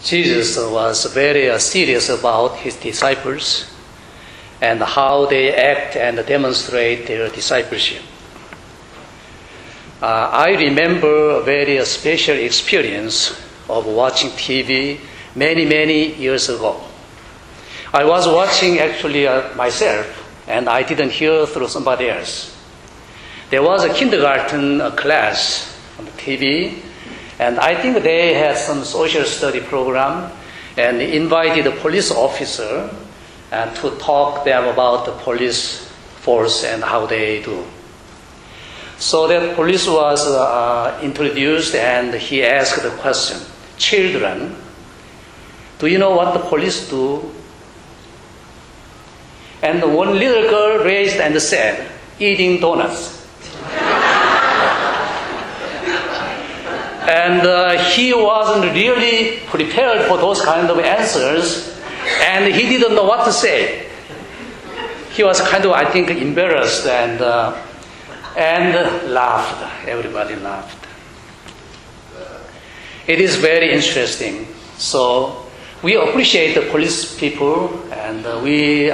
Jesus was very serious about his disciples and how they act and demonstrate their discipleship. I remember a very special experience of watching TV many years ago. I was watching actually myself, and I didn't hear through somebody else. There was a kindergarten class on the TV, and I think they had some social study program and invited a police officer to talk them about the police force and how they do. So that police was introduced, and he asked the question, "Children, do you know what the police do?" And one little girl raised and said, "Eating donuts." And he wasn't really prepared for those kind of answers, and he didn't know what to say. He was kind of, I think, embarrassed and laughed. Everybody laughed. It is very interesting. So we appreciate the police people, and we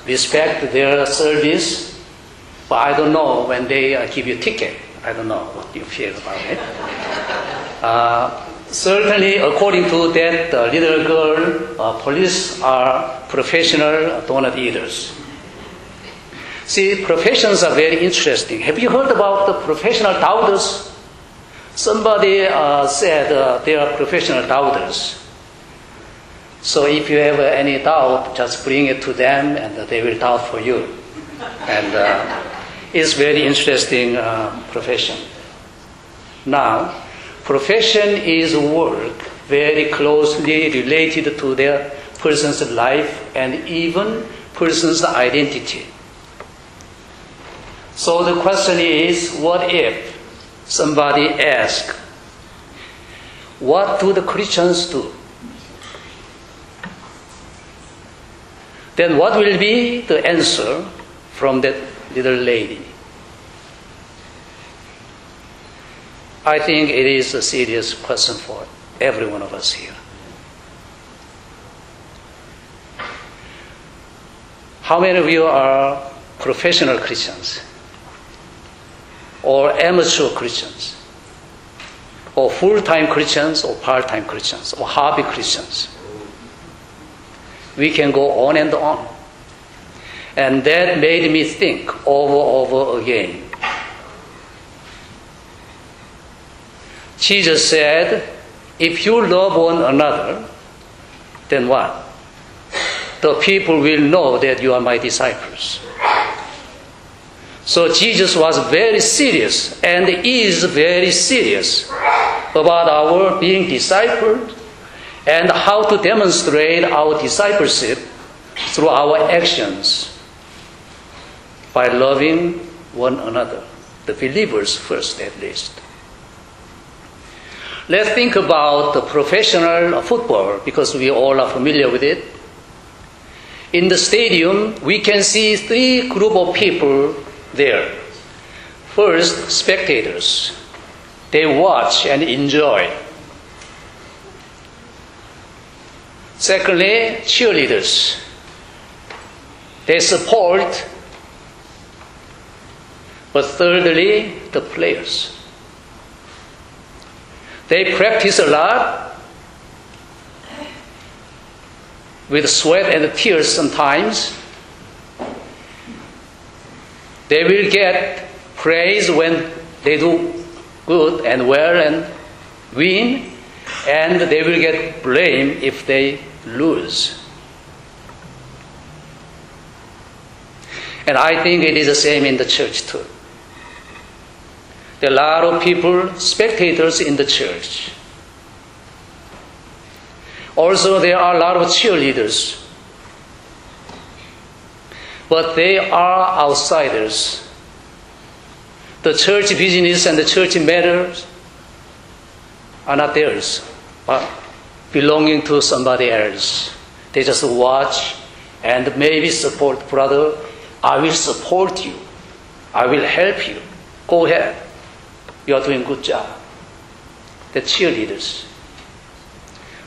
respect their service, but I don't know when they give you a ticket. I don't know what you feel about it. Certainly, according to that little girl, police are professional donut eaters. See, professions are very interesting. Have you heard about the professional doubters? Somebody said they are professional doubters. So if you have any doubt, just bring it to them and they will doubt for you. And it's very interesting profession. Now, profession is work very closely related to their person's life and even person's identity. So the question is, what if somebody asks, what do the Christians do? Then what will be the answer from that little lady? I think it is a serious question for every one of us here. How many of you are professional Christians? Or amateur Christians? Or full-time Christians, or part-time Christians, or hobby Christians? We can go on and on. And that made me think over again. Jesus said, if you love one another, then what? The people will know that you are my disciples. So Jesus was very serious and is very serious about our being discipled and how to demonstrate our discipleship through our actions by loving one another, the believers first at least. Let's think about the professional football, because we all are familiar with it. In the stadium, we can see three groups of people there. First, spectators. They watch and enjoy. Secondly, cheerleaders. They support. But thirdly, the players. They practice a lot with sweat and tears sometimes. They will get praise when they do good and well and win, and they will get blame if they lose. And I think it is the same in the church too. There are a lot of people, spectators in the church. Also, there are a lot of cheerleaders. But they are outsiders. The church business and the church matters are not theirs, but belonging to somebody else. They just watch and maybe support, brother, I will support you. I will help you. Go ahead. You are doing a good job. The cheerleaders.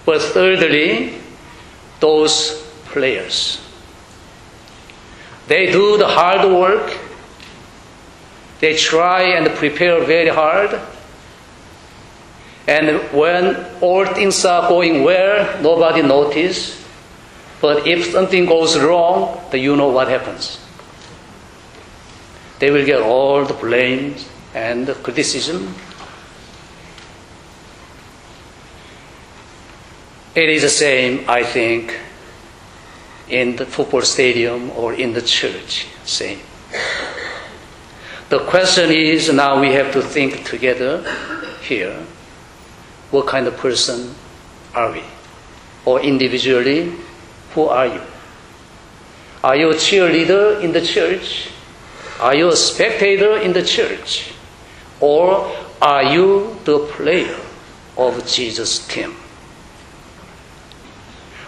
But thirdly, those players. They do the hard work. They try and prepare very hard. And when all things are going well, nobody notices. But if something goes wrong, then you know what happens. They will get all the blame and the criticism. It is the same, I think, in the football stadium or in the church. Same. The question is, now we have to think together here, what kind of person are we? Or individually, who are you? Are you a cheerleader in the church? Are you a spectator in the church? Or are you the player of Jesus' team?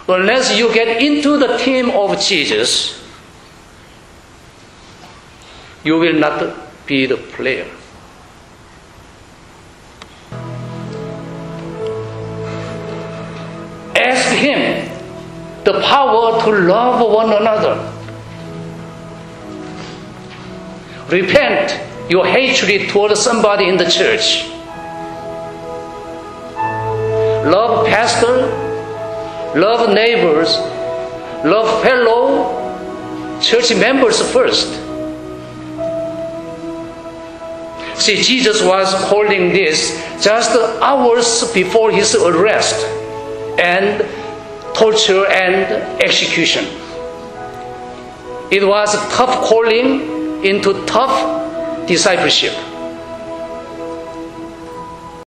Unless you get into the team of Jesus, you will not be the player. Ask Him the power to love one another. Repent your hatred toward somebody in the church. Love pastor, love neighbors, love fellow church members first. See, Jesus was holding this just hours before his arrest and torture and execution. It was a tough calling into tough discipleship.